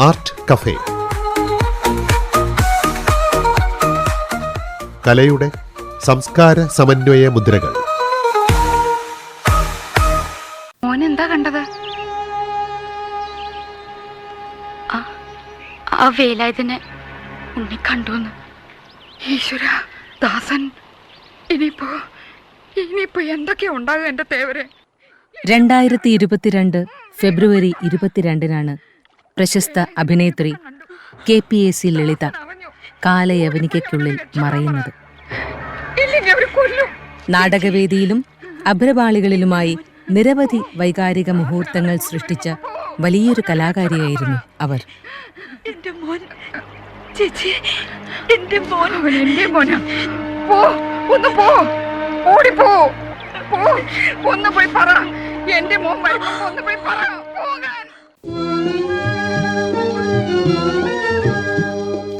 Art cafe. കലയുടെ സംസ്കാര സമന്വയ മുദ്രകൾ. മോനെന്താ കണ്ടത്? ആ വേലായുധനെ ഉണ്ണി കണ്ടുവന്ന്. ഈശ്വര, ദാസൻ ഇനിയിപ്പോ എന്തൊക്കെയാ ഉണ്ടാകുക എന്റെ തേവരെ? 2022 ഫെബ്രുവരി 22 പ്രശസ്ത അഭിനേത്രി KPAC ലളിത കാലയവനികയ്ക്കുള്ളിൽ മറയുന്നത്. നാടകവേദിയിലും അഭ്രപാളികളിലുമായി നിരവധി വൈകാരിക മുഹൂർത്തങ്ങൾ സൃഷ്ടിച്ച വലിയൊരു കലാകാരിയായിരുന്നു അവർ.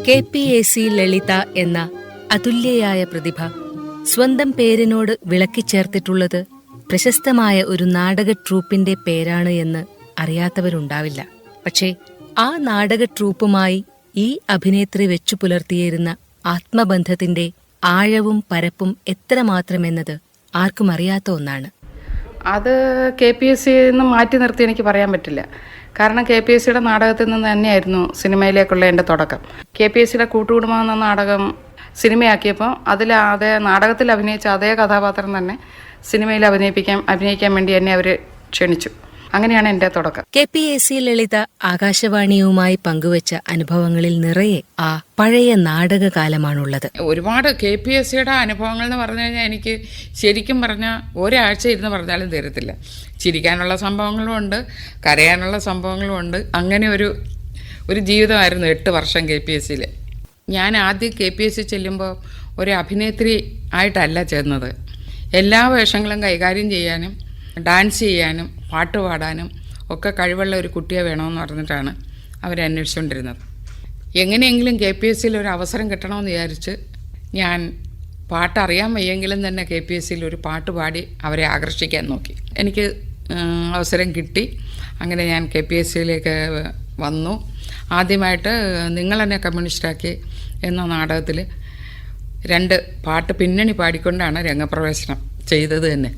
KPAC ലളിത എന്ന അതുല്യയായ പ്രതിഭ സ്വന്തം പേരിനോട് വിളക്കിച്ചേർത്തിട്ടുള്ളത് പ്രശസ്തമായ ഒരു നാടക ട്രൂപ്പിന്റെ പേരാണ് എന്ന് അറിയാത്തവരുണ്ടാവില്ല. പക്ഷേ ആ നാടക ട്രൂപ്പുമായി ഈ അഭിനേത്രി വെച്ചു പുലർത്തിയിരുന്ന ആത്മബന്ധത്തിന്റെ ആഴവും പരപ്പും എത്രമാത്രമെന്നത് ആർക്കും അറിയാത്ത ഒന്നാണ്. അത് KPAC മാറ്റി നിർത്തി എനിക്ക് പറയാൻ പറ്റില്ല. കാരണം KPACയുടെ നാടകത്തിൽ നിന്ന് തന്നെയായിരുന്നു സിനിമയിലേക്കുള്ള എൻ്റെ തുടക്കം. KPACയുടെ കൂട്ടുകുടുംബം എന്ന നാടകം സിനിമയാക്കിയപ്പോൾ അതേ നാടകത്തിൽ അഭിനയിച്ച അതേ കഥാപാത്രം തന്നെ സിനിമയിൽ അഭിനയിക്കാൻ വേണ്ടി എന്നെ അവർ ക്ഷണിച്ചു. അങ്ങനെയാണ് എൻ്റെ തുടക്കം. KPAC ലളിത ആകാശവാണിയുമായി പങ്കുവച്ച അനുഭവങ്ങളിൽ നിറയെ ആ പഴയ നാടകകാലമാണുള്ളത്. ഒരുപാട് KPACയുടെ അനുഭവങ്ങൾ എന്ന് പറഞ്ഞു കഴിഞ്ഞാൽ എനിക്ക് ശരിക്കും പറഞ്ഞാൽ ഒരാഴ്ച ഇരുന്ന് പറഞ്ഞാലും തീരത്തില്ല. ചിരിക്കാനുള്ള സംഭവങ്ങളും ഉണ്ട്, കരയാനുള്ള സംഭവങ്ങളും ഉണ്ട്. അങ്ങനെ ഒരു ജീവിതമായിരുന്നു 8 വർഷം KPACയിൽ. ഞാൻ ആദ്യം KPAC ചെല്ലുമ്പോൾ ഒരു അഭിനേത്രി ആയിട്ടല്ല ചെന്നത്. എല്ലാ വേഷങ്ങളും കൈകാര്യം ചെയ്യാനും ഡാൻസ് ചെയ്യാനും പാട്ട് പാടാനും ഒക്കെ കഴിവുള്ള ഒരു കുട്ടിയെ വേണമെന്ന് പറഞ്ഞിട്ടാണ് അവരന്വേഷിച്ചുകൊണ്ടിരുന്നത്. എങ്ങനെയെങ്കിലും KPACയിൽ ഒരു അവസരം കിട്ടണമെന്ന് വിചാരിച്ച് ഞാൻ പാട്ടറിയാൻ വയ്യെങ്കിലും തന്നെ KPACയിൽ ഒരു പാട്ട് പാടി അവരെ ആകർഷിക്കാൻ നോക്കി. എനിക്ക് അവസരം കിട്ടി. അങ്ങനെ ഞാൻ KPACയിലേക്ക് വന്നു. ആദ്യമായിട്ട് നിങ്ങളെന്നെ കമ്മ്യൂണിസ്റ്റാക്കി എന്ന നാടകത്തിൽ 2 പാട്ട് പിന്നണി പാടിക്കൊണ്ടാണ് രംഗപ്രവേശനം ചെയ്തത് തന്നെ.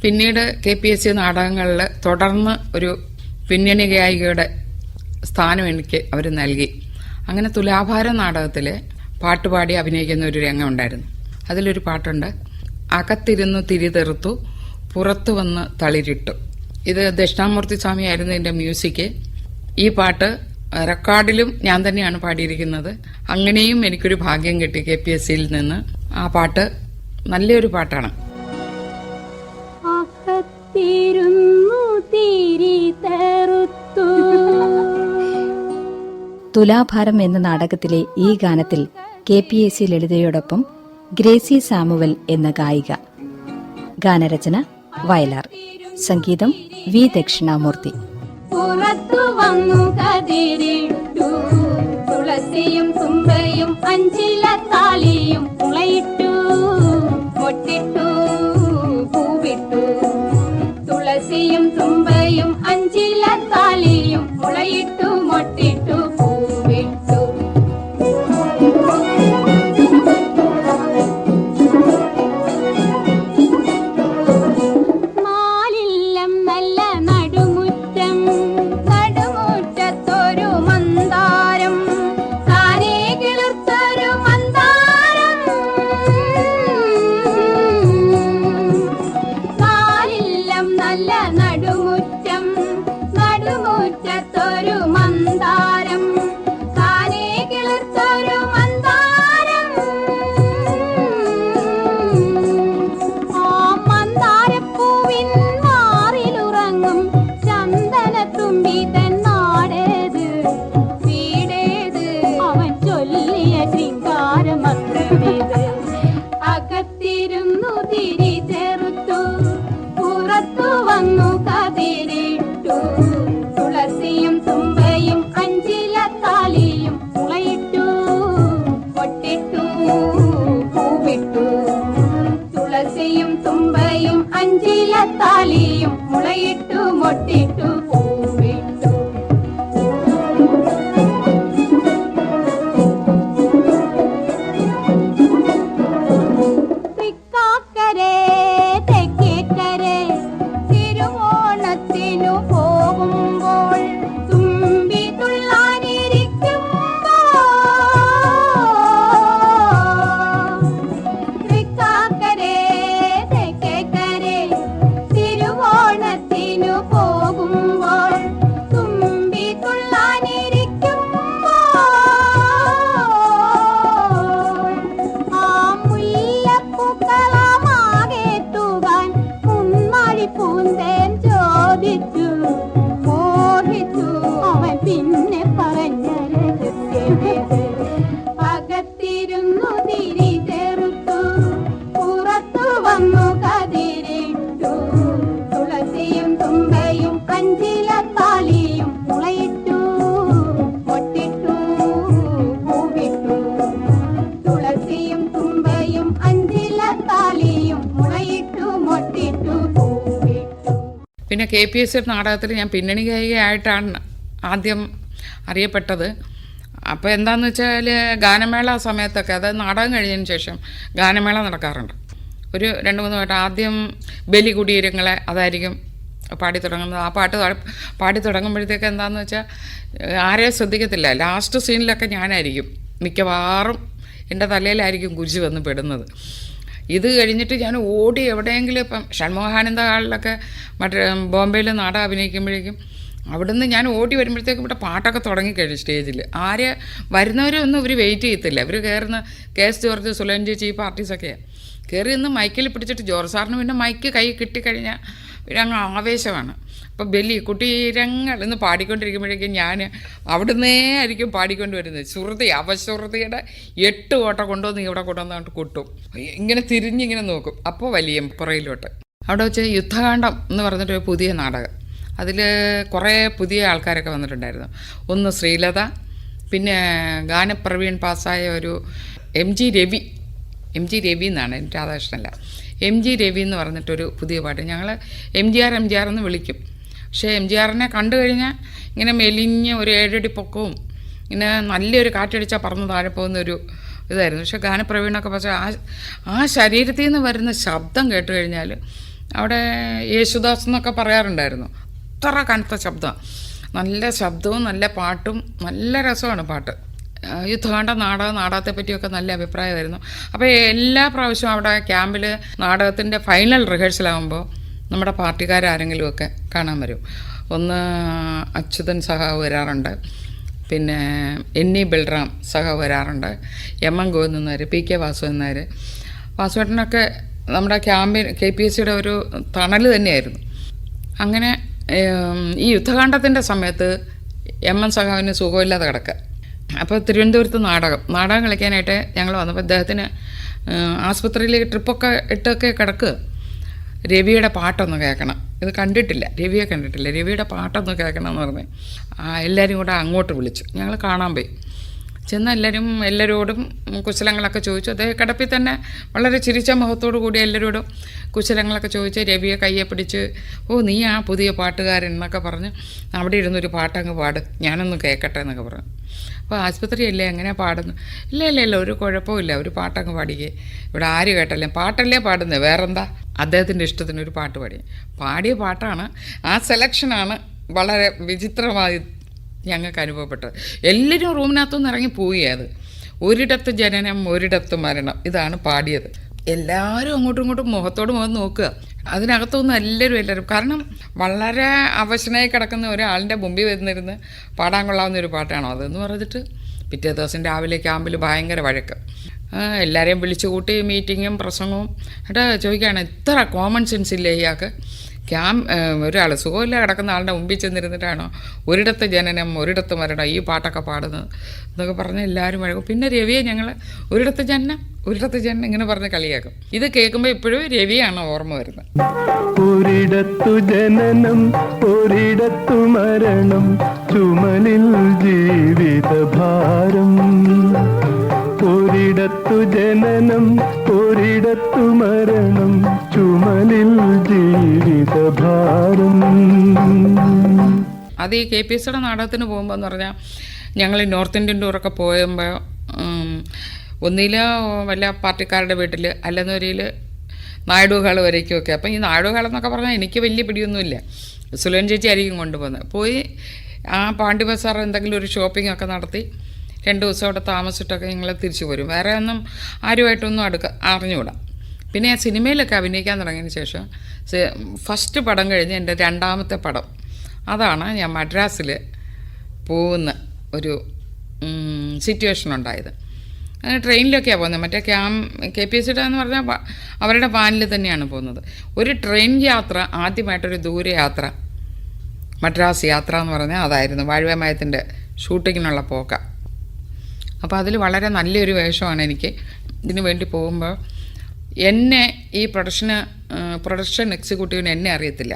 പിന്നീട് KPAC നാടകങ്ങളിൽ തുടർന്ന് ഒരു പിന്നണി ഗായികയുടെ സ്ഥാനം എനിക്ക് അവർ നൽകി. അങ്ങനെ തുലാഭാരം നാടകത്തിൽ പാട്ടുപാടി അഭിനയിക്കുന്ന ഒരു രംഗം ഉണ്ടായിരുന്നു. അതിലൊരു പാട്ടുണ്ട്, അകത്തിരുന്നു തിരിതെറുത്തു പുറത്തു വന്ന് തളിരിട്ടു. ഇത് ദക്ഷിണാമൂർത്തി സ്വാമിയായിരുന്നു എൻ്റെ മ്യൂസിക്. ഈ പാട്ട് റെക്കോർഡിലും ഞാൻ തന്നെയാണ് പാടിയിരിക്കുന്നത്. അങ്ങനെയും എനിക്കൊരു ഭാഗ്യം കിട്ടി KPACയിൽ നിന്ന്. ആ പാട്ട് നല്ലൊരു പാട്ടാണ്. തുലാഭാരം എന്ന നാടകത്തിലെ ഈ ഗാനത്തിൽ KPAC ലളിതയോടൊപ്പം ഗ്രേസി സാമുവൽ എന്ന ഗായിക. ഗാനരചന വയലാർ, സംഗീതം V ദക്ഷിണാമൂർത്തി. തുളസിയും തുമ്പയും അഞ്ചില താലിയും മുളയിട്ടു മൊട്ടിട്ടു പൂവിട്ടു. തുളസിയും തുമ്പയും അഞ്ചില താലിയും മുളയിട്ടു മൊട്ടിട്ടു പൂവിട്ടു. മാലില്ലം നല്ല നടുമുറ്റം, നടുമുറ്റത്തൊരു മന്ദാരം, താനേ കിളിർത്തൊരു മന്ദാരം. മാലില്ലം നല്ല നടുമുറ്റം, നടുമുറ്റത്തൊരു മന്ദാരം, താനേ കിളിർത്തൊരു മന്ദാരം. ആ മന്ദാരപ്പൂവിൻ മാറിലുറങ്ങും ചന്ദനത്തുമ്പി തൻ നാടേത് വീടേത്, അവൻ ചൊല്ലിയ ശൃംഗാരമന്ത്രമേത്. അകത്തിരുന്നു തിരി ചെറുത്തു പുറത്തു വന്നു കതിരിട്ടു. തുളസിയും തുമ്പയും അഞ്ചില താലിയും മുളയിട്ടു പൊട്ടിട്ടു പൂവിട്ടു. തുളസിയും തുമ്പയും അഞ്ചില താലിയും മുളയിട്ടു മൊട്ടിട്ടു പൂവിട്ടു. തേടി പൂന്തേൻ ചോദിച്ചു മോഹിച്ചു അവൻ പിന്നെ പറഞ്ഞ രഹസ്യമേത് അകത്തിരുന്നു തിരി ചെറുത്തു പുറത്തു വന്നു കതിരിട്ടു തുളസിയും തുമ്പയും അഞ്ചിലത്താളിയും മുളയിട്ടു പൊട്ടിട്ടു പൂവിട്ടു തുളസിയും തുമ്പയും അഞ്ചിലത്താളിയും മുളയിട്ടു മൊട്ടിട്ടു പൂവിട്ടു. പിന്നെ KPSC നാടകത്തിൽ ഞാൻ പിന്നണി ഗായികയായിട്ടാണ് ആദ്യം അറിയപ്പെട്ടത്. അപ്പോൾ എന്താണെന്ന് വെച്ചാൽ ഗാനമേള സമയത്തൊക്കെ, അതായത് നാടകം കഴിഞ്ഞതിന് ശേഷം ഗാനമേള നടക്കാറുണ്ട്. ഒരു 2-3 വട്ടം. ആദ്യം ബലി കുടീരങ്ങളെ അതായിരിക്കും പാടി തുടങ്ങുന്നത്. ആ പാട്ട് പാടി തുടങ്ങുമ്പോഴത്തേക്ക് എന്താണെന്ന് വെച്ചാൽ ആരെയും ശ്രദ്ധിക്കത്തില്ല. ലാസ്റ്റ് സീനിലൊക്കെ ഞാനായിരിക്കും മിക്കവാറും, എൻ്റെ തലയിലായിരിക്കും കുരിശ് വന്ന് പെടുന്നത്. ഇത് കഴിഞ്ഞിട്ട് ഞാൻ ഓടി എവിടെയെങ്കിലും, ഇപ്പം ഷൺമുഖാനന്ദ ഹാളിലൊക്കെ മറ്റേ ബോംബെയിൽ നാടകം അഭിനയിക്കുമ്പോഴേക്കും അവിടുന്ന് ഞാൻ ഓടി വരുമ്പോഴത്തേക്കും ഇവിടെ പാട്ടൊക്കെ തുടങ്ങിക്കഴിഞ്ഞു സ്റ്റേജിൽ. വരുന്നവരൊന്നും ഇവർ വെയിറ്റ് ചെയ്യത്തില്ല. ഇവർ കയറുന്ന KS ജോർജ്, സുലൈൻ ചേച്ചി, ഈ പാർട്ടീസൊക്കെയാണ് കയറി നിന്ന് മൈക്കിൽ പിടിച്ചിട്ട്, ജോർജ് സാറിന് പിന്നെ മൈക്ക് കൈ കിട്ടിക്കഴിഞ്ഞാൽ അങ്ങ് ആവേശമാണ്. അപ്പോൾ ബലി കുട്ടീരങ്ങൾ എന്ന് പാടിക്കൊണ്ടിരിക്കുമ്പോഴേക്കും ഞാൻ അവിടുന്നേ ആയിരിക്കും പാടിക്കൊണ്ട് വരുന്നത്. അവശ്രുതിയുടെ 8 ഓട്ടം കൊണ്ടുവന്ന് ഇവിടെ കൊണ്ടുവന്നിട്ട് കൊട്ടും. ഇങ്ങനെ തിരിഞ്ഞിങ്ങനെ നോക്കും. അപ്പോൾ വലിയ പുറയിലോട്ട് അവിടെ വെച്ച് യുദ്ധകാന്ഡം എന്ന് പറഞ്ഞിട്ടൊരു പുതിയ നാടകം. അതിൽ കുറേ പുതിയ ആൾക്കാരൊക്കെ വന്നിട്ടുണ്ടായിരുന്നു. ഒന്ന് ശ്രീലത, പിന്നെ ഗാനപ്രവീൺ പാസ്സായ ഒരു MG രവി എന്നാണ്, രാധാകൃഷ്ണനല്ല, MG രവി എന്ന് പറഞ്ഞിട്ടൊരു പുതിയ പാട്ട്. ഞങ്ങൾ MGR എന്ന് വിളിക്കും. പക്ഷേ MGRനെ കണ്ടു കഴിഞ്ഞാൽ ഇങ്ങനെ മെലിഞ്ഞ് ഒരു 7 അടി പൊക്കവും ഇങ്ങനെ നല്ലൊരു കാറ്റടിച്ചാൽ പറന്ന് താഴെ പോകുന്നൊരു ഇതായിരുന്നു. പക്ഷേ ഗാനപ്രവീണൊക്കെ പക്ഷേ ആ ശരീരത്തിൽ നിന്ന് വരുന്ന ശബ്ദം കേട്ട് കഴിഞ്ഞാൽ അവിടെ യേശുദാസ് എന്നൊക്കെ പറയാറുണ്ടായിരുന്നു. അത്ര കനത്ത ശബ്ദം, നല്ല ശബ്ദവും നല്ല പാട്ടും നല്ല രസമാണ് പാട്ട്. യുദ്ധകാന്ഡ നാടകത്തെ പറ്റിയൊക്കെ നല്ല അഭിപ്രായമായിരുന്നു. അപ്പോൾ എല്ലാ പ്രാവശ്യവും അവിടെ ക്യാമ്പിൽ നാടകത്തിൻ്റെ ഫൈനൽ റിഹേഴ്സലാകുമ്പോൾ നമ്മുടെ പാർട്ടിക്കാരെങ്കിലുമൊക്കെ കാണാൻ വരും. ഒന്ന് അച്യുതൻ സഹാവ് വരാറുണ്ട്, പിന്നെ NE ബൽറാം സഹാവ് വരാറുണ്ട്, MM ഗോവിന്ദൻ നായർ, PK വാസുദേവൻ നായർ. വാസുവേട്ടനൊക്കെ നമ്മുടെ KPSCയുടെ ഒരു തണൽ തന്നെയായിരുന്നു. അങ്ങനെ ഈ യുദ്ധകാന്ഡത്തിൻ്റെ സമയത്ത് MM സഹാവിന് സുഖമില്ലാതെ കിടക്കുക. അപ്പോൾ തിരുവനന്തപുരത്ത് നാടകം കളിക്കാനായിട്ട് ഞങ്ങൾ വന്നപ്പോൾ അദ്ദേഹത്തിന് ആസ്പത്രിയിലേക്ക് ട്രിപ്പൊക്കെ ഇട്ടൊക്കെ കിടക്കുക. രവിയുടെ പാട്ടൊന്ന് കേൾക്കണം, ഇത് കണ്ടിട്ടില്ല, രവിയുടെ പാട്ടൊന്ന് കേൾക്കണം എന്ന് പറഞ്ഞ് എല്ലാവരും കൂടെ അങ്ങോട്ട് വിളിച്ചു. ഞങ്ങൾ കാണാൻ പോയി. ചെന്ന് എല്ലാവരോടും കുശലങ്ങളൊക്കെ ചോദിച്ചു. അദ്ദേഹം കിടപ്പിൽ തന്നെ വളരെ ചിരിച്ച മുഖത്തോടു കൂടി എല്ലാവരോടും കുശലങ്ങളൊക്കെ ചോദിച്ച് രവിയെ കയ്യെ പിടിച്ച്, നീ ആ പുതിയ പാട്ടുകാരൻ എന്നൊക്കെ പറഞ്ഞ് അവിടെ ഇരുന്നൊരു പാട്ടങ്ങ് പാട്, ഞാനൊന്ന് കേൾക്കട്ടെ എന്നൊക്കെ പറഞ്ഞു. അപ്പോൾ ആശുപത്രിയല്ലേ എങ്ങനെയാണ് പാടുന്നത്? ഇല്ല ഒരു കുഴപ്പമില്ല, ഒരു പാട്ടങ്ങ് പാടിക്കേ, ഇവിടെ ആര് കേട്ടല്ലേ, പാട്ടല്ലേ പാടുന്നത്, വേറെന്താ. അദ്ദേഹത്തിൻ്റെ ഇഷ്ടത്തിനൊരു പാട്ട് പാടിയ പാട്ടാണ്. ആ സെലക്ഷനാണ് വളരെ വിചിത്രമായി ഞങ്ങൾക്ക് അനുഭവപ്പെട്ടത്. എല്ലാവരും റൂമിനകത്തുനിന്ന് ഇറങ്ങി പോയി. അത് ഒരിടത്ത് ജനനം ഒരിടത്ത് മരണം, ഇതാണ് പാടിയത്. എല്ലാവരും അങ്ങോട്ടും ഇങ്ങോട്ടും മുഖത്തോട് മുഖം നോക്കുക. അതിനകത്തൊന്നും എല്ലാവരും കാരണം വളരെ അവശനായി കിടക്കുന്ന ഒരാളിൻ്റെ മുമ്പിൽ വരുന്നിരുന്ന് പാടാൻ കൊള്ളാവുന്ന ഒരു പാട്ടാണോ അതെന്ന് പറഞ്ഞിട്ട് പിറ്റേ ദിവസം രാവിലെ ക്യാമ്പിൽ ഭയങ്കര വഴക്ക്. എല്ലാവരെയും വിളിച്ചു കൂട്ടി മീറ്റിങ്ങും പ്രസംഗവും. ചോദിക്കുകയാണ്, ഇത്ര കോമൺ സെൻസ് ഇല്ലേ ഇയാൾക്ക്? ഒരാൾ സുഖമില്ല കിടക്കുന്ന ആളുടെ മുമ്പിൽ ചെന്നിരുന്നിട്ടാണോ ഒരിടത്ത് ജനനം ഒരിടത്ത് മരണം ഈ പാട്ടൊക്കെ പാടുന്നത് എന്നൊക്കെ പറഞ്ഞ് എല്ലാവരും വഴക്കും. പിന്നെ രവിയെ ഞങ്ങൾ ഒരിടത്ത് ജനനം ഇങ്ങനെ പറഞ്ഞ് കളിയാക്കും. ഇത് കേൾക്കുമ്പോൾ ഇപ്പോഴും രവിയാണ് ഓർമ്മ വരുന്നത്. ഒരിടത്തു ജനനം ഒരിടത്തു മരണം ചുമലിൽ ജീവിതഭാരം. ഒരിടത്തു ജനനം ഒരിടത്തു മരണം ചുമലിൽ ജീവിതഭാരം. അത് ഈ KPSCയുടെ നാടകത്തിന് പോകുമ്പോൾ എന്ന് പറഞ്ഞാൽ ഞങ്ങൾ നോർത്ത് ഇന്ത്യൻ ടൂറൊക്കെ പോകുമ്പോൾ ഒന്നിൽ വല്ല പാർട്ടിക്കാരുടെ വീട്ടിൽ അല്ലെന്നൊരിൽ നായിഡു ഹാൾ വരയ്ക്കുമൊക്കെ. അപ്പം ഈ നായിഡു ഹാൾ എന്നൊക്കെ പറഞ്ഞാൽ എനിക്ക് വലിയ പിടിയൊന്നുമില്ല. സുലൈൻ ചേച്ചി ആയിരിക്കും കൊണ്ടുപോകുന്നത്. പോയി ആ പാണ്ഡ്യ ബസാർ എന്തെങ്കിലും ഒരു ഷോപ്പിംഗ് ഒക്കെ നടത്തി 2 ദിവസം അവിടെ താമസിച്ചിട്ടൊക്കെ ഞങ്ങൾ തിരിച്ചു പോരും. വേറെ ഒന്നും ആരുമായിട്ടൊന്നും അറിഞ്ഞുകൂടാ. പിന്നെ ഞാൻ സിനിമയിലൊക്കെ അഭിനയിക്കാൻ തുടങ്ങിയതിന് ശേഷം ഫസ്റ്റ് പടം കഴിഞ്ഞ് എൻ്റെ 2ാമത്തെ പടം അതാണ് ഞാൻ മദ്രാസിൽ പോകുന്ന ഒരു സിറ്റുവേഷൻ ഉണ്ടായത്. ട്രെയിനിലൊക്കെയാണ് പോകുന്നത്. മറ്റേ KPSC എന്ന് പറഞ്ഞാൽ അവരുടെ വാനിൽ തന്നെയാണ് പോകുന്നത്. ഒരു ട്രെയിൻ യാത്ര, ആദ്യമായിട്ടൊരു ദൂരയാത്ര, മദ്രാസ് യാത്ര എന്ന് പറഞ്ഞാൽ അതായിരുന്നു. വാഴവമയത്തിൻ്റെ ഷൂട്ടിങ്ങിനുള്ള പോക്ക. അപ്പോൾ അതിൽ വളരെ നല്ലൊരു വേഷമാണ് എനിക്ക്. ഇതിനു വേണ്ടി പോകുമ്പോൾ എന്നെ ഈ പ്രൊഡക്ഷൻ എക്സിക്യൂട്ടീവിന് എന്നെ അറിയത്തില്ല.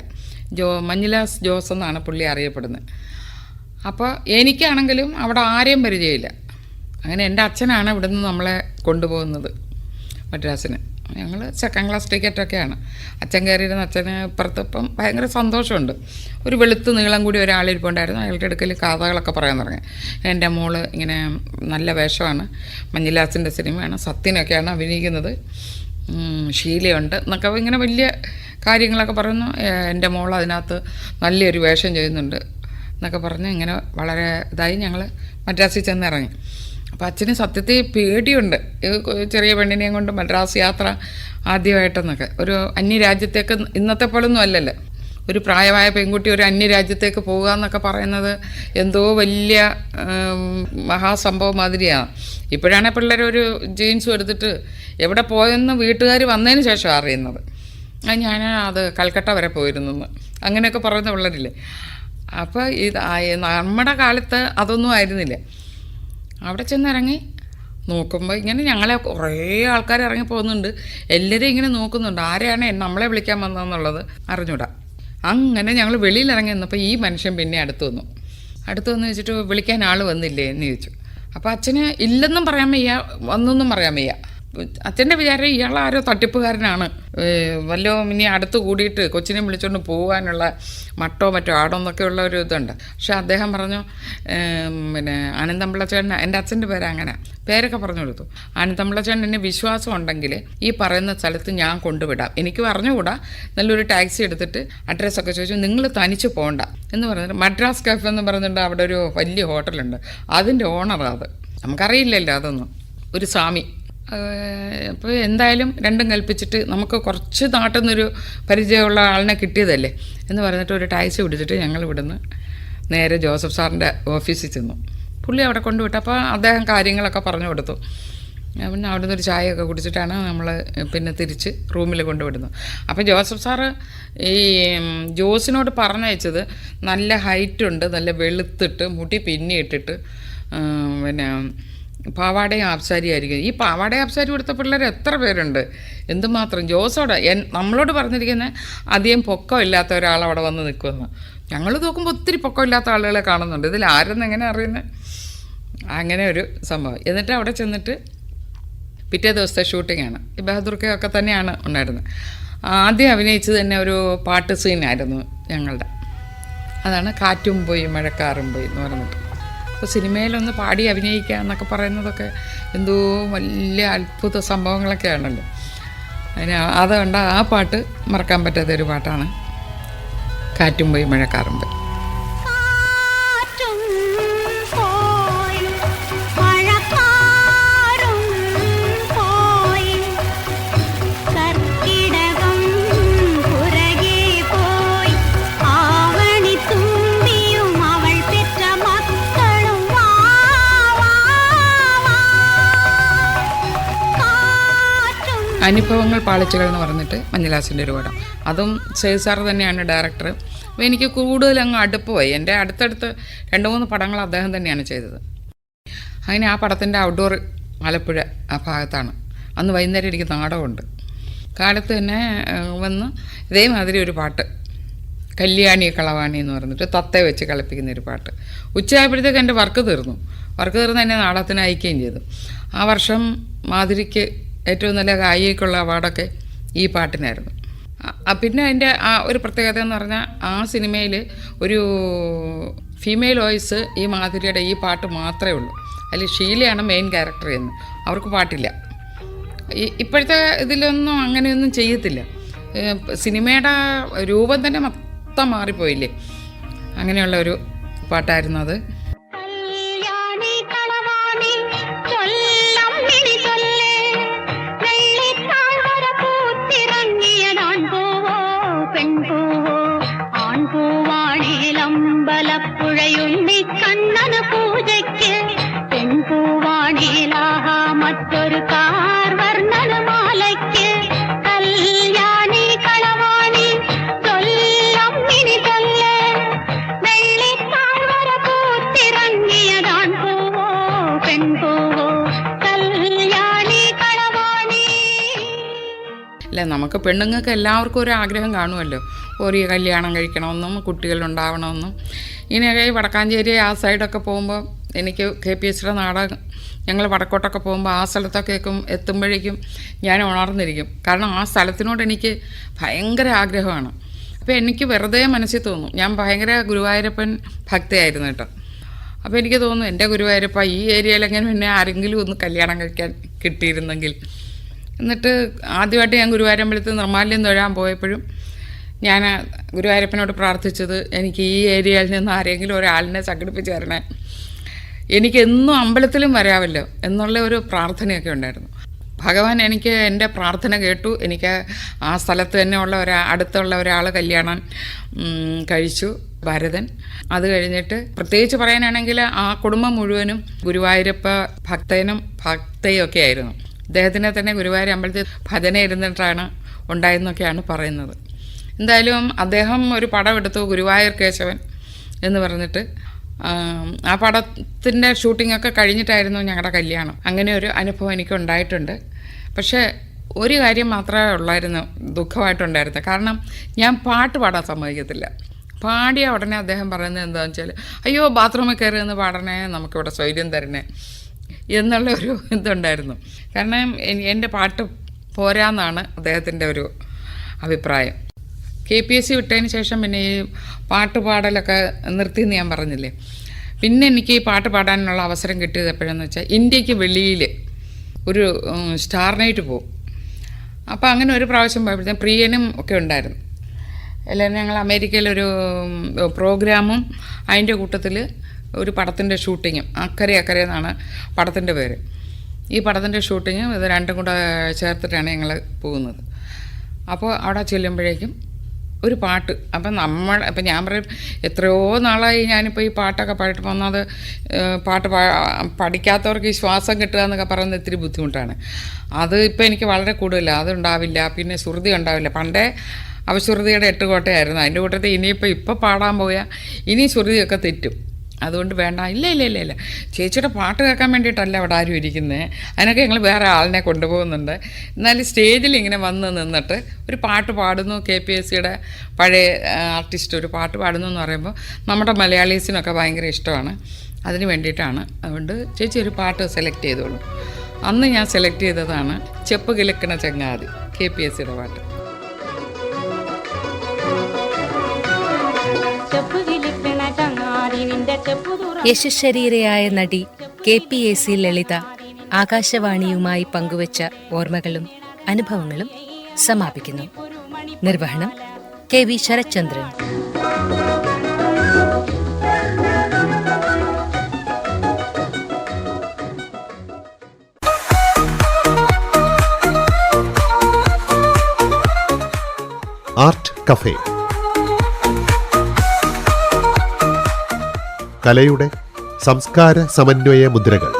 മഞ്ഞിലാസ് ജോസ് എന്നാണ് പുള്ളി അറിയപ്പെടുന്നത്. അപ്പോൾ എനിക്കാണെങ്കിലും അവിടെ ആരെയും പരിചയമില്ല. അങ്ങനെ എൻ്റെ അച്ഛനാണ് ഇവിടുന്ന് നമ്മളെ കൊണ്ടുപോകുന്നത് മദ്രാസിന്. ഞങ്ങൾ 2nd ക്ലാസ് ടിക്കറ്റൊക്കെയാണ്. അച്ഛൻ കയറിയിരുന്ന അച്ഛന് ഇപ്പുറത്തിപ്പം ഭയങ്കര സന്തോഷമുണ്ട്. ഒരു വെളുത്ത് നീളം കൂടി ഒരാളിരിപ്പുണ്ടായിരുന്നു. അയാളുടെ അടുക്കൽ കഥകളൊക്കെ പറയാൻ തുടങ്ങി. എൻ്റെ മോള് ഇങ്ങനെ നല്ല വേഷമാണ്, മഞ്ഞിലാസിൻ്റെ സിനിമയാണ്, സത്യനൊക്കെയാണ് അഭിനയിക്കുന്നത്, ഷീലയുണ്ട് എന്നൊക്കെ ഇങ്ങനെ വലിയ കാര്യങ്ങളൊക്കെ പറയുന്നു. എൻ്റെ മോൾ അതിനകത്ത് നല്ലൊരു വേഷം ചെയ്യുന്നുണ്ട് എന്നൊക്കെ പറഞ്ഞ് ഇങ്ങനെ വളരെ ഇതായി ഞങ്ങൾ മദ്രാസിൽ ചെന്നിറങ്ങി. അപ്പോൾ അച്ഛന് സത്യത്തിൽ പേടിയുണ്ട്. ചെറിയ പെണ്ണിനെയും കൊണ്ട് മദ്രാസ് യാത്ര ആദ്യമായിട്ടെന്നൊക്കെ. ഒരു അന്യരാജ്യത്തേക്ക് ഇന്നത്തെ പോലൊന്നും അല്ലല്ലോ. ഒരു പ്രായമായ പെൺകുട്ടി ഒരു അന്യരാജ്യത്തേക്ക് പോകുക എന്നൊക്കെ പറയുന്നത് എന്തോ വലിയ മഹാസംഭവം മാതിരിയാണ്. ഇപ്പോഴാണെങ്കിൽ പിള്ളേരൊരു ജീൻസും എടുത്തിട്ട് എവിടെ പോയെന്ന് വീട്ടുകാർ വന്നതിന് ശേഷം അറിയുന്നത്. ഞാൻ അത് കൽക്കട്ട വരെ പോയിരുന്നു അങ്ങനെയൊക്കെ പറയുന്ന പിള്ളേരില്ലേ. അപ്പോൾ നമ്മുടെ കാലത്ത് അതൊന്നും ആയിരുന്നില്ല. അവിടെ ചെന്നിറങ്ങി നോക്കുമ്പോൾ ഇങ്ങനെ ഞങ്ങളെ കുറേ ആൾക്കാർ ഇറങ്ങി പോകുന്നുണ്ട്. എല്ലാവരും ഇങ്ങനെ നോക്കുന്നുണ്ട്, ആരെയാണ് നമ്മളെ വിളിക്കാൻ വന്നതെന്നുള്ളത് അറിഞ്ഞൂടാ. അങ്ങനെ ഞങ്ങൾ വെളിയിലിറങ്ങി വന്നപ്പോൾ ഈ മനുഷ്യൻ പിന്നെ അടുത്ത് വന്ന് വെച്ചിട്ട് വിളിക്കാൻ ആൾ വന്നില്ലേ എന്ന് ചോദിച്ചു. അപ്പോൾ അച്ഛന് ഇല്ലെന്നും പറയാൻ വയ്യ, വന്നൊന്നും പറയാൻ വയ്യ. അച്ഛൻ്റെ വിചാരം ഇയാളാരോ തട്ടിപ്പുകാരനാണ്, വല്ലോ ഇനി അടുത്ത് കൂടിയിട്ട് കൊച്ചിനെ വിളിച്ചുകൊണ്ട് പോകാനുള്ള മട്ടോ മറ്റോ ആടോ എന്നൊക്കെ ഉള്ള ഒരു ഇതുണ്ട്. പക്ഷെ അദ്ദേഹം പറഞ്ഞു, പിന്നെ ആനന്ദമ്പിള്ളച്ചേട്ടൻ, എൻ്റെ അച്ഛൻ്റെ പേര് അങ്ങനെ പേരൊക്കെ പറഞ്ഞു കൊടുത്തു. ആനന്ദമ്പിള്ളച്ചേട്ടൻ എന്നെ വിശ്വാസം ഉണ്ടെങ്കിൽ ഈ പറയുന്ന സ്ഥലത്ത് ഞാൻ കൊണ്ടുവിടാം, എനിക്ക് അറിഞ്ഞുകൂടാ, നല്ലൊരു ടാക്സി എടുത്തിട്ട് അഡ്രസ്സൊക്കെ ചോദിച്ചു, നിങ്ങൾ തനിച്ച് പോകണ്ട എന്ന് പറഞ്ഞിട്ട് മദ്രാസ് കഫേ എന്ന് പറഞ്ഞിട്ട് അവിടെ ഒരു വലിയ ഹോട്ടലുണ്ട്, അതിൻ്റെ ഓണറാണ് അത്. നമുക്കറിയില്ലല്ലോ അതൊന്നും. ഒരു സ്വാമി. അപ്പോൾ എന്തായാലും രണ്ടും കൽപ്പിച്ചിട്ട് നമുക്ക് കുറച്ച് നാട്ടിൽ നിന്നൊരു പരിചയമുള്ള ആളിനെ കിട്ടിയതല്ലേ എന്ന് പറഞ്ഞിട്ട് ഒരു ടാക്സി പിടിച്ചിട്ട് ഞങ്ങൾ ഇവിടുന്ന് നേരെ ജോസഫ് സാറിൻ്റെ ഓഫീസിൽ ചെന്നു. പുള്ളി അവിടെ കൊണ്ടുവിട്ടു. അപ്പോൾ അദ്ദേഹം കാര്യങ്ങളൊക്കെ പറഞ്ഞു കൊടുത്തു. പിന്നെ അവിടെ നിന്നൊരു ചായയൊക്കെ കുടിച്ചിട്ടാണ് നമ്മൾ പിന്നെ തിരിച്ച് റൂമിൽ കൊണ്ടുവിടുന്നത്. അപ്പോൾ ജോസഫ് സാറ് ഈ ജോസിനോട് പറഞ്ഞയച്ചത് നല്ല ഹൈറ്റുണ്ട്, നല്ല വെളുത്തിട്ട് മുടി പിന്നിയിട്ടിട്ട് പിന്നെ പാവാടയും ആബ്സാരിയായിരിക്കും. ഈ പാവാടയും ആബ്സാരി കൊടുത്ത പിള്ളേർ എത്ര പേരുണ്ട്, എന്തുമാത്രം. ജോസോട് നമ്മളോട് പറഞ്ഞിരിക്കുന്നത് അധികം പൊക്കം ഇല്ലാത്ത ഒരാളവിടെ വന്ന് നിൽക്കുമെന്ന്. ഞങ്ങൾ നോക്കുമ്പോൾ ഒത്തിരി പൊക്കം ഇല്ലാത്ത ആളുകളെ കാണുന്നുണ്ട്. ഇതിൽ ആരെന്ന് എങ്ങനെ അറിയുന്നത്? അങ്ങനെ ഒരു സംഭവം. എന്നിട്ട് അവിടെ ചെന്നിട്ട് പിറ്റേ ദിവസത്തെ ഷൂട്ടിങ്ങാണ്. ഈ ബഹദൂർക്കയൊക്കെ തന്നെയാണ് ഉണ്ടായിരുന്നത്. ആദ്യം അഭിനയിച്ചത് തന്നെ ഒരു പാട്ട് സീനായിരുന്നു ഞങ്ങളുടെ. അതാണ് കാറ്റും പോയി മഴക്കാറും പോയി എന്ന് പറഞ്ഞിട്ട്. അപ്പോൾ സിനിമയിലൊന്ന് പാടി അഭിനയിക്കുക എന്നൊക്കെ പറയുന്നതൊക്കെ എന്തോ വലിയ അത്ഭുത സംഭവങ്ങളൊക്കെ ആണല്ലോ. അതുകൊണ്ട് ആ പാട്ട് മറക്കാൻ പറ്റാത്തൊരു പാട്ടാണ് കാറ്റും പോയി മഴക്കാറും പോയി. അനുഭവങ്ങൾ പാളിച്ചകൾ എന്ന് പറഞ്ഞിട്ട് മഞ്ഞിലാസിൻ്റെ ഒരു പടം. അതും സേവ് സാർ തന്നെയാണ് ഡയറക്ടർ. അപ്പോൾ എനിക്ക് കൂടുതൽ അങ്ങ് അടുപ്പമായി. എൻ്റെ അടുത്തടുത്ത് 2-3 പടങ്ങൾ അദ്ദേഹം തന്നെയാണ് ചെയ്തത്. അങ്ങനെ ആ പടത്തിൻ്റെ ഔട്ട്ഡോർ ആലപ്പുഴ ആ ഭാഗത്താണ്. അന്ന് വൈകുന്നേരം എനിക്ക് നാടകമുണ്ട്. കാലത്ത് തന്നെ വന്ന് ഇതേമാതിരി ഒരു പാട്ട്, കല്യാണി കളവാണി എന്ന് പറഞ്ഞിട്ട് തത്തയെ വെച്ച് കളിപ്പിക്കുന്നൊരു പാട്ട്. ഉച്ചയായപ്പോഴത്തേക്ക് എൻ്റെ വർക്ക് തീർന്നു എന്നെ നാടകത്തിന് അയക്കുകയും ചെയ്തു. ആ വർഷം മാധുരിക്ക് ഏറ്റവും നല്ല ഗായികയ്ക്കുള്ള അവാർഡൊക്കെ ഈ പാട്ടിനായിരുന്നു. പിന്നെ അതിൻ്റെ ആ ഒരു പ്രത്യേകത എന്ന് പറഞ്ഞാൽ ആ സിനിമയിൽ ഒരു ഫീമെയിൽ വോയിസ് ഈ മാധുരിയുടെ ഈ പാട്ട് മാത്രമേ ഉള്ളൂ. അതിൽ ഷീലയാണ് മെയിൻ ക്യാരക്ടർ എന്ന്. അവർക്ക് പാട്ടില്ല. ഇപ്പോഴത്തെ ഇതിലൊന്നും അങ്ങനെയൊന്നും ചെയ്യത്തില്ല. സിനിമയുടെ രൂപം തന്നെ മൊത്തം മാറിപ്പോയില്ലേ. അങ്ങനെയുള്ള ഒരു പാട്ടായിരുന്നു അത്. അമ്പലപ്പുഴയുണ്ണി കണ്ണന് പൂജയ്ക്ക് പെൺപൂവാണിലാഹാമ മറ്റൊരു കാർ വർണ്ണനമാലയ്ക്ക് കല്യാണി കളവാണി ചൊല്ലമ്മിനി ചൊല്ല് വെള്ളിത്താഴ്വര പൂത്തിറങ്ങിയതാൺ പൂവോ പെൺപൂവോ കല്യാണി കളവാണി. അല്ല, നമുക്ക് പെണ്ണുങ്ങൾക്ക് എല്ലാവർക്കും ഒരു ആഗ്രഹം കാണുമല്ലോ, ഒരു കല്യാണം കഴിക്കണമെന്നും കുട്ടികളുണ്ടാവണമെന്നും. ഇങ്ങനെയൊക്കെ വടക്കാഞ്ചേരി ആ സൈഡൊക്കെ പോകുമ്പോൾ എനിക്ക് KPSCയുടെ നാടകം ഞങ്ങൾ വടക്കോട്ടൊക്കെ പോകുമ്പോൾ ആ സ്ഥലത്തൊക്കെ എത്തുമ്പോഴേക്കും ഞാൻ ഉണർന്നിരിക്കും. കാരണം ആ സ്ഥലത്തിനോട് എനിക്ക് ഭയങ്കര ആഗ്രഹമാണ്. അപ്പോൾ എനിക്ക് വെറുതെ മനസ്സിൽ തോന്നും, ഞാൻ ഭയങ്കര ഗുരുവായൂരപ്പൻ ഭക്തയായിരുന്നു കേട്ടോ. അപ്പോൾ എനിക്ക് തോന്നുന്നു, എൻ്റെ ഗുരുവായൂരപ്പ ഈ ഏരിയയിലെങ്ങനെ പിന്നെ ആരെങ്കിലും ഒന്ന് കല്യാണം കഴിക്കാൻ കിട്ടിയിരുന്നെങ്കിൽ. എന്നിട്ട് ആദ്യമായിട്ട് ഞാൻ ഗുരുവായൂരമ്പലത്തിൽ നിർമ്മാല്യം തൊഴാൻ പോയപ്പോഴും ഞാൻ ഗുരുവായൂരപ്പനോട് പ്രാർത്ഥിച്ചത്, എനിക്ക് ഈ ഏരിയയിൽ നിന്ന് ആരെങ്കിലും ഒരാളിനെ സംഘടിപ്പിച്ച് തരണേ, എനിക്കെന്നും അമ്പലത്തിലും വരാമല്ലോ എന്നുള്ള ഒരു പ്രാർത്ഥനയൊക്കെ ഉണ്ടായിരുന്നു. ഭഗവാൻ എനിക്ക് എൻ്റെ പ്രാർത്ഥന കേട്ടു. എനിക്ക് ആ സ്ഥലത്ത് തന്നെ ഉള്ള അടുത്തുള്ള ഒരാൾ കല്യാണം കഴിച്ചു, ഭരതൻ. അത് കഴിഞ്ഞിട്ട് പ്രത്യേകിച്ച് പറയാനാണെങ്കിൽ ആ കുടുംബം മുഴുവനും ഗുരുവായൂരപ്പ ഭക്തനും ഭക്തയും ഒക്കെ ആയിരുന്നു. അദ്ദേഹത്തിനെ തന്നെ ഗുരുവായൂർ അമ്പലത്തിൽ ഭജന ഇരുന്നിട്ടാണ് ഉണ്ടായെന്നൊക്കെയാണ് പറയുന്നത്. എന്തായാലും അദ്ദേഹം ഒരു പടം എടുത്തു, ഗുരുവായൂർ കേശവൻ എന്ന് പറഞ്ഞിട്ട്. ആ പടത്തിൻ്റെ ഷൂട്ടിങ്ങൊക്കെ കഴിഞ്ഞിട്ടായിരുന്നു ഞങ്ങളുടെ കല്യാണം. അങ്ങനെ ഒരു അനുഭവം എനിക്ക് ഉണ്ടായിട്ടുണ്ട്. പക്ഷേ ഒരു കാര്യം മാത്രമേ ഉള്ളായിരുന്നു, ദുഃഖമായിട്ടുണ്ടായിരുന്നു. കാരണം ഞാൻ പാട്ട് പാടാൻ സമ്മതിക്കത്തില്ല. പാടിയ ഉടനെ അദ്ദേഹം പറയുന്നത് എന്താണെന്ന് വെച്ചാൽ, അയ്യോ ബാത്റൂമിൽ കയറി എന്ന് പാടണേ, നമുക്കിവിടെ സൗകര്യം തരണേ എന്നുള്ളൊരു ഇതുണ്ടായിരുന്നു. കാരണം എൻ്റെ പാട്ട് പോരാന്നാണ് അദ്ദേഹത്തിൻ്റെ ഒരു അഭിപ്രായം. KPSC വിട്ടതിന് ശേഷം പിന്നെ ഈ പാട്ട് പാടലൊക്കെ നിർത്തിയെന്ന് ഞാൻ പറഞ്ഞില്ലേ. പിന്നെ എനിക്ക് ഈ പാട്ട് പാടാനുള്ള അവസരം കിട്ടിയത് എപ്പോഴെന്ന് വെച്ചാൽ, ഇന്ത്യക്ക് വെളിയിൽ ഒരു സ്റ്റാർ നൈറ്റ് പോകും. അപ്പോൾ അങ്ങനെ ഒരു പ്രാവശ്യം പോയപ്പോഴത്തേക്കും പ്രിയനും ഒക്കെ ഉണ്ടായിരുന്നു. എല്ലാവരും ഞങ്ങൾ അമേരിക്കയിലൊരു പ്രോഗ്രാമും അതിൻ്റെ കൂട്ടത്തിൽ ഒരു പടത്തിൻ്റെ ഷൂട്ടിങ്ങും, അക്കരെ എന്നാണ് പടത്തിൻ്റെ പേര്. ഈ പടത്തിൻ്റെ ഷൂട്ടിങ്ങും ഇത് രണ്ടും കൂടെ ചേർത്തിട്ടാണ് ഞങ്ങൾ പോകുന്നത്. അപ്പോൾ അവിടെ ചെല്ലുമ്പോഴേക്കും ഒരു പാട്ട്, അപ്പം അപ്പം ഞാൻ പറയും, എത്രയോ നാളായി ഞാനിപ്പോൾ ഈ പാട്ടൊക്കെ പാടിട്ട് പോകുന്നത്, പാട്ട് പഠിക്കാത്തവർക്ക് ഈ ശ്വാസം കിട്ടുക എന്നൊക്കെ പറയുന്നത് ഇത്തിരി ബുദ്ധിമുട്ടാണ്. അത് ഇപ്പോൾ എനിക്ക് വളരെ കൂടുതലാണ്, അതുണ്ടാവില്ല. പിന്നെ ശ്രുതി ഉണ്ടാവില്ല. പണ്ടേ അവശ്രുതിയുടെ 8 കോട്ടയായിരുന്നു. അതിൻ്റെ കൂട്ടത്തിൽ ഇപ്പോൾ പാടാൻ പോയാൽ ഇനി ശ്രുതിയൊക്കെ തെറ്റും. അതുകൊണ്ട് വേണ്ട. ഇല്ല, ചേച്ചിയുടെ പാട്ട് കേൾക്കാൻ വേണ്ടിയിട്ടല്ല അവിടെ ആരും ഇരിക്കുന്നത്. അതിനൊക്കെ ഞങ്ങൾ വേറെ ആളിനെ കൊണ്ടുപോകുന്നുണ്ട്. എന്നാലും സ്റ്റേജിൽ ഇങ്ങനെ വന്ന് നിന്നിട്ട് ഒരു പാട്ട് പാടുന്നു, KPSCയുടെ പഴയ ആർട്ടിസ്റ്റ് ഒരു പാട്ട് പാടുന്നു എന്ന് പറയുമ്പോൾ നമ്മുടെ മലയാളീസിനൊക്കെ ഭയങ്കര ഇഷ്ടമാണ്. അതിന് വേണ്ടിയിട്ടാണ്. അതുകൊണ്ട് ചേച്ചി ഒരു പാട്ട് സെലക്ട് ചെയ്തോളൂ. അന്ന് ഞാൻ സെലക്ട് ചെയ്തതാണ് ചെപ്പ് കിലുക്കണ ചങ്ങാതി, KPSCയുടെ പാട്ട്. യശശരീരയായ നടി KPSC ലളിത ആകാശവാണിയുമായി പങ്കുവച്ച ഓർമ്മകളും അനുഭവങ്ങളും സമാപിക്കുന്നു. നിർവഹണം KV ശരത്ചന്ദ്രൻ. ആർട്ട് കഫേ, കലയുടെ സംസ്കാര സമന്വയ മുദ്രകൾ.